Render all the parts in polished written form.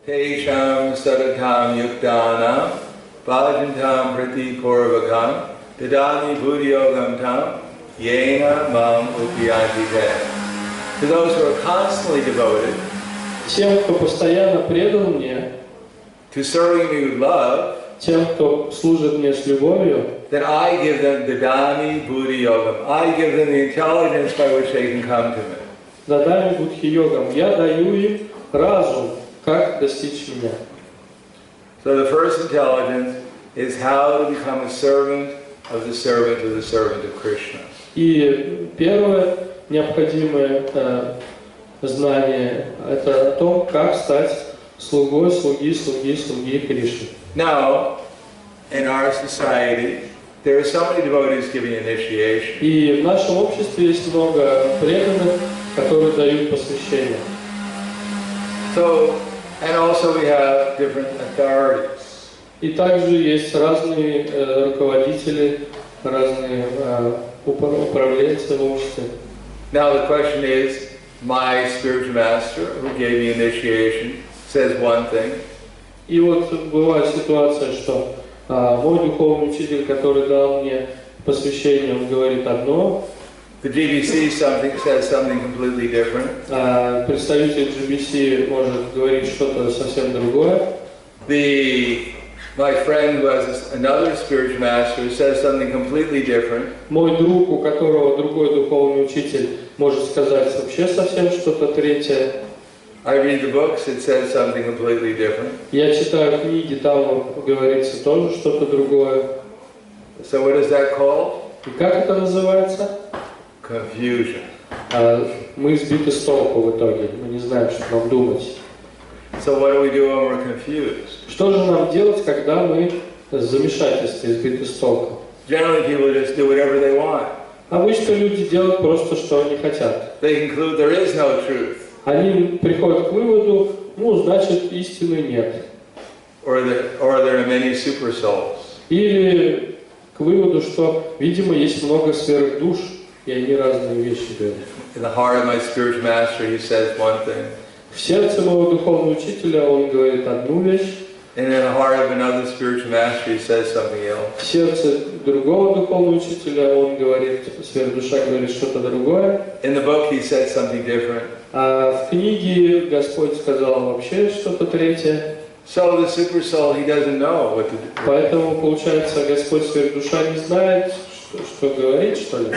Tesham sadatam yuktanam bhajantam prati purvakam tadani buddhiyogam tam yena mam upiyantite. To those who are constantly devoted, тем, кто постоянно предан мне, to serving me with love, тем, кто служит мне с любовью, then I give them Dadami Buddhi Yogam. I give them the intelligence by which they can come to me. Дадами Будхи-йогам, я даю им разум, как достичь меня. So the first intelligence is how to become a servant of the servant of the servant of Krishna. И первое необходимое знание – это о том, как стать слугой слуги Кришны. Now, in our society, there are so many devotees giving initiation. И в нашем обществе есть много преданных, которые дают посвящение. So, and also we have different authorities. И также есть разные руководители, разные управленцы в обществе. Now the question is, my spiritual master who gave me initiation says one thing. И вот бывает ситуация, что мой духовный учитель, который дал мне посвящение, он говорит одно. The GBC says something completely different. Представитель GBC может говорить что-то совсем другое. My friend who has another spiritual master says something completely different. Мой друг, у которого другой духовный учитель, может сказать вообще совсем что-то третье. I read the books, it says something completely different. Я читаю книги, там говорится тоже что-то другое. So what is that called? И как это называется? Confusion. Мы сбиты с толку в итоге, мы не знаем, что нам думать. So what do we do when we're confused? Что же нам делать, когда мы в замешательстве, сбиты с толку? Generally people just do whatever they want. Обычно люди делают просто, что они хотят. They conclude there is no truth. Они приходят к выводу, значит, истины нет. Or there are many super souls. Или к выводу, что, видимо, есть много сверхдуш, и они разные вещи говорят. In the heart of my spiritual master, he says one thing. В сердце моего духовного учителя он говорит одну вещь. And in the heart of another spiritual master, he says something else. В сердце другого духовного учителя он говорит, сверхдуша говорит что-то другое. In the book, he said something different. А в книге Господь сказал вообще что-то третье. So the super soul, he doesn't know what to do. Поэтому, получается, Господь сверхдуша не знает, что говорить, что ли?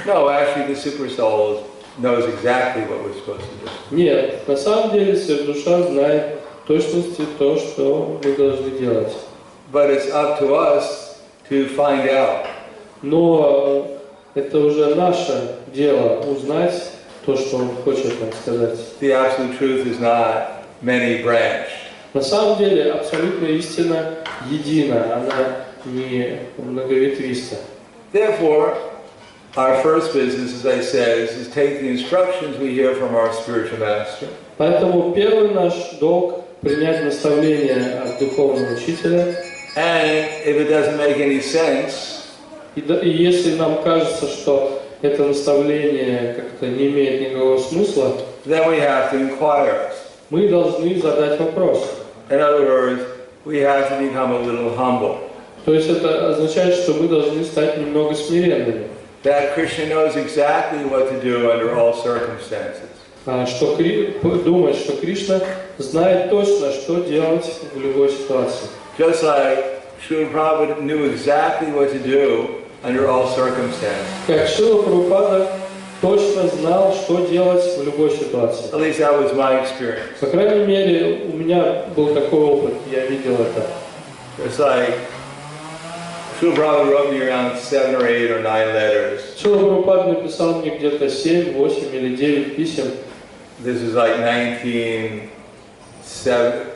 No, actually, the super soul knows exactly what we're supposed to do. Нет, на самом деле сверхдуша знает в точности то, что мы должны делать. But it's up to us to find out. Но это уже наше дело узнать то, что Он хочет нам сказать. The absolute truth is not many-branched. На самом деле абсолютная истина едина, она не многоветвиста. Therefore, our first business, as I said, is to take the instructions we hear from our spiritual master. Поэтому первый наш долг — принять наставление от духовного учителя. And if it doesn't make any sense, и если нам кажется, что это наставление как-то не имеет никакого смысла, then we have to inquire. Мы должны задать вопрос. In other words, we have to become a little humble. То есть это означает, что мы должны стать немного смиренными. That Krishna knows exactly what to do under all circumstances. Что думать, что Кришна знает точно, что делать в любой ситуации. Just like Srila Prabhupada knew exactly what to do under all circumstances. Как Шрила Прабхупада точно знал, что делать в любой ситуации. At least that was my experience. По крайней мере, у меня был такой опыт, я видел это. It's like Srila Prabhupada wrote me around 7 or 8 or 9 letters. Шрила Прабхупада написал мне где-то 7, 8 или 9 писем. This is like 1970.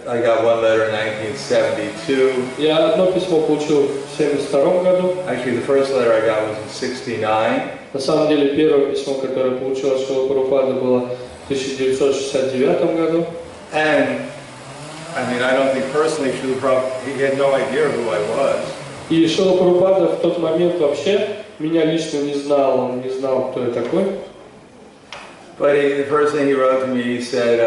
I got one letter in 1972. Я одно письмо получил в 1972 году. Actually, the first letter I got was in 1969. На самом деле, первое письмо, которое получил от Шрила Прабхупады, было в 1969 году. And I mean, I don't think personally Srila Prabhupada, he had no idea who I was. И Шрила Прабхупада в тот момент вообще меня лично не знал, он не знал, кто я такой. But the first thing he wrote to me, he said,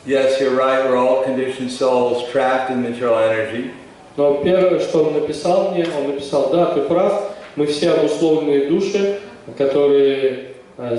yes, you're right, we're all conditioned souls trapped in material energy. Но первое, что он написал мне, он написал: да, ты прав, мы все обусловленные души, которые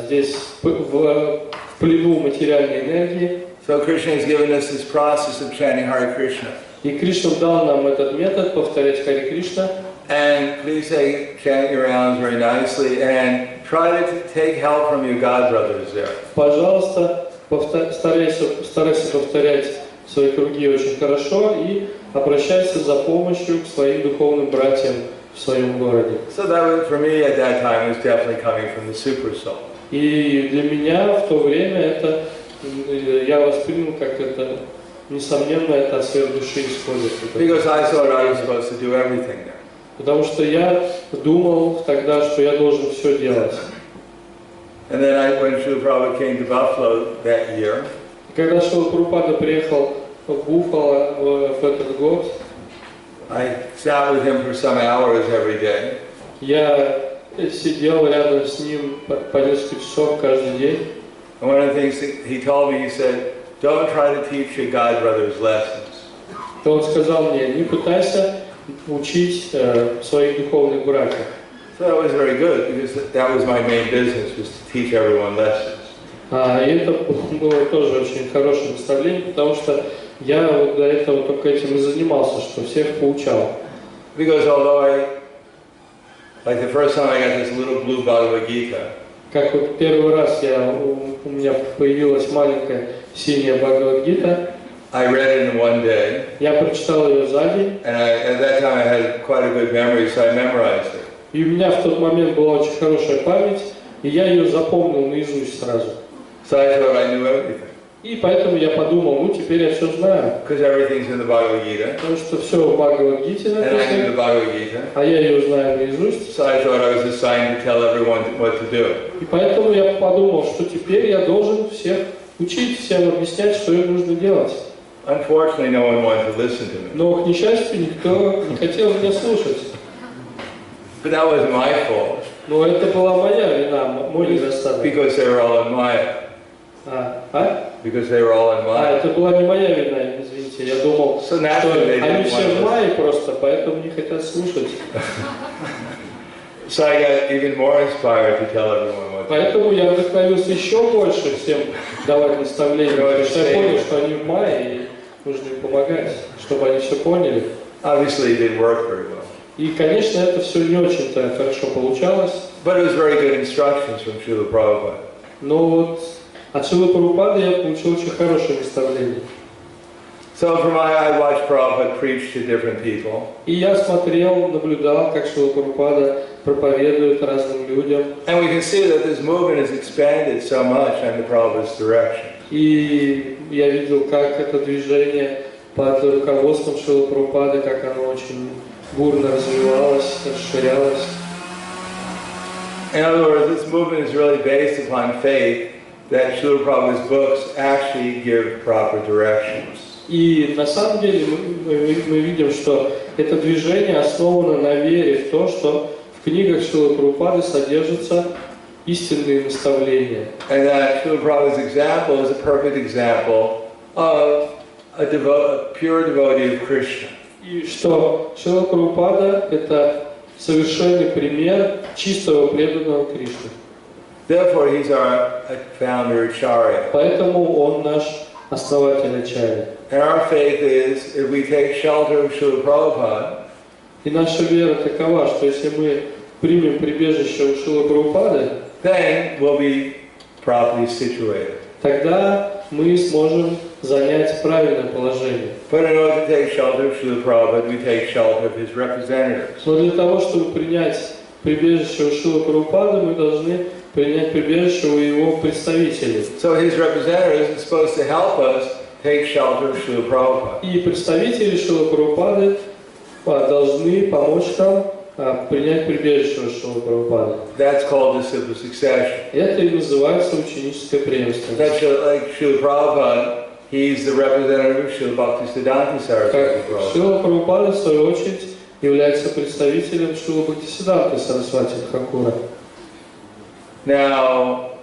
здесь в плену материальной энергии. So Krishna has given us this process of chanting Hare Krishna. И Кришна дал нам этот метод повторять Харе Кришна. And please say, chant your rounds very nicely and try to take help from your God brothers there. Пожалуйста, старайся повторять свои круги очень хорошо и обращайся за помощью к своим духовным братьям в своем городе. So that was, for me at that time, was definitely coming from the super soul. И для меня в то время это я воспринял как это, несомненно, это от сверхдуши исходит. Because I thought I was supposed to do everything there. Потому что я думал тогда, что я должен все делать. And then when Srila Prabhupada came to Buffalo that year, Когда Шрила Прабхупада приехал в Буффало в этот год, I sat with him for some hours every day. Я сидел рядом с ним по несколько часов каждый день. And one of the things that he told me, he said, don't try to teach your God brothers lessons. То он сказал мне: не пытайся учить своих духовных братьев. So that was very good, because that was my main business, was to teach everyone lessons. И это было тоже очень хорошее наставление, потому что я вот до этого только этим и занимался, что всех поучал. Because although like the first time I got this little blue Bhagavad Gita, Как вот первый раз у меня появилась маленькая синяя Бхагавад-гита, I read it in one day, я прочитал ее за день, and at that time I had quite a good memory, so I memorized it. и у меня в тот момент была очень хорошая память, и я ее запомнил наизусть сразу. So I thought I knew everything. И поэтому я подумал: ну теперь я все знаю. Because everything's in the Bhagavad Gita, Потому что все в Бхагавад-гите and I knew the написано, Bhagavad Gita, а я ее знаю наизусть. so I thought I was assigned to tell everyone what to do. И поэтому я подумал, что теперь я должен всех учить, всем объяснять, что им нужно делать. Unfortunately, no one wanted to listen to me. Но, к несчастью, никто не хотел меня слушать. But that wasn't my fault, Но это была моя вина, мой недостаток. because they were all in Maya. Because they were all in Maya. Это была не моя вина, извините. Я думал, So что naturally they они didn't все want в to мае просто, поэтому не хотят слушать. So I got even more inspired to tell everyone what to do. Поэтому я вдохновился еще больше всем давать наставления, потому что я понял, что они в мае, и нужно им помогать, чтобы они все поняли. Obviously, it didn't work very well. И, конечно, это все не очень-то хорошо получалось, But it was very good instructions from Srila Prabhupada. но вот от Шрилы Прабхупады я получил очень хорошее наставление. So from I watched Prabhupada preach to different people. И я смотрел, наблюдал, как Шрила Прабхупада проповедует разным людям. And we can see that this movement has expanded so much under Prabhupada's direction. И я видел, как это движение под руководством Шрилы Прабхупады, как оно очень бурно развивалось, расширялось. In other words, this movement is really based upon faith that Srila Prabhupada's books actually give proper directions. И на самом деле мы видим, что это движение основано на вере в то, что в книгах Шрилы Прабхупады содержатся истинные наставления. And that Srila Prabhupada's example is a perfect example of a pure devotee of Krishna. И что Шрила Прабхупада – это совершенный пример чистого преданного Кришны. Therefore, he's our founder Acharya. Поэтому он наш основатель Ачарья. And our faith is, if we take shelter of Srila Prabhupada, И наша вера такова, что если мы примем прибежище у Шрилы Прабхупады, then we'll be properly situated. тогда мы сможем занять правильное положение. But in order to take shelter of Srila Prabhupada, we take shelter of his representatives. Но для того, чтобы принять прибежище у Шрилы Прабхупады, мы должны принять прибежище у его представителей. So his representatives are supposed to help us take shelter of Srila Prabhupada. И представители Шрилы Прабхупады должны помочь нам принять прибежище у Шрилы Прабхупады. That's called disciple succession. Это и называется ученическая преемственность. That's like Srila Prabhupada, he's the representative of Srila Bhaktisiddhanta Saraswati Как Prabhupada. Шрила Прабхупада, в свою очередь, является представителем Шрилы Бхактисиддханты Сарасвати Тхакура. Now,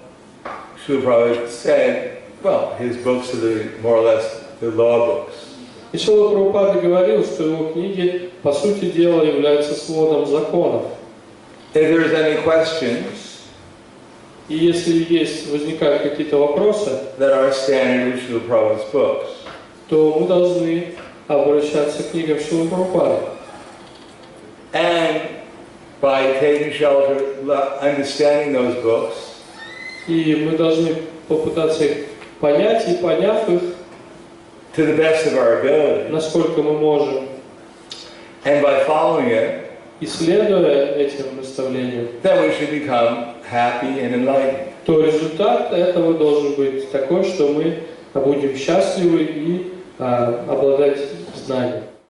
Srila Prabhupada said well, his books are more or less the law books. И Шрила Прабхупада говорил, что его книги, по сути дела, являются сводом законов. If there's any questions, и если возникают какие-то вопросы, that are standard with Srila Prabhupada's books, то мы должны обращаться к книгам Шрилы Прабхупады. And by taking shelter, understanding those books, и мы должны попытаться их понять, и поняв их, to the best of our ability, насколько мы можем, and by following it, и следуя этим наставлениям, then we should become happy and enlightened. то результат этого должен быть такой, что мы будем счастливы и обладать знанием.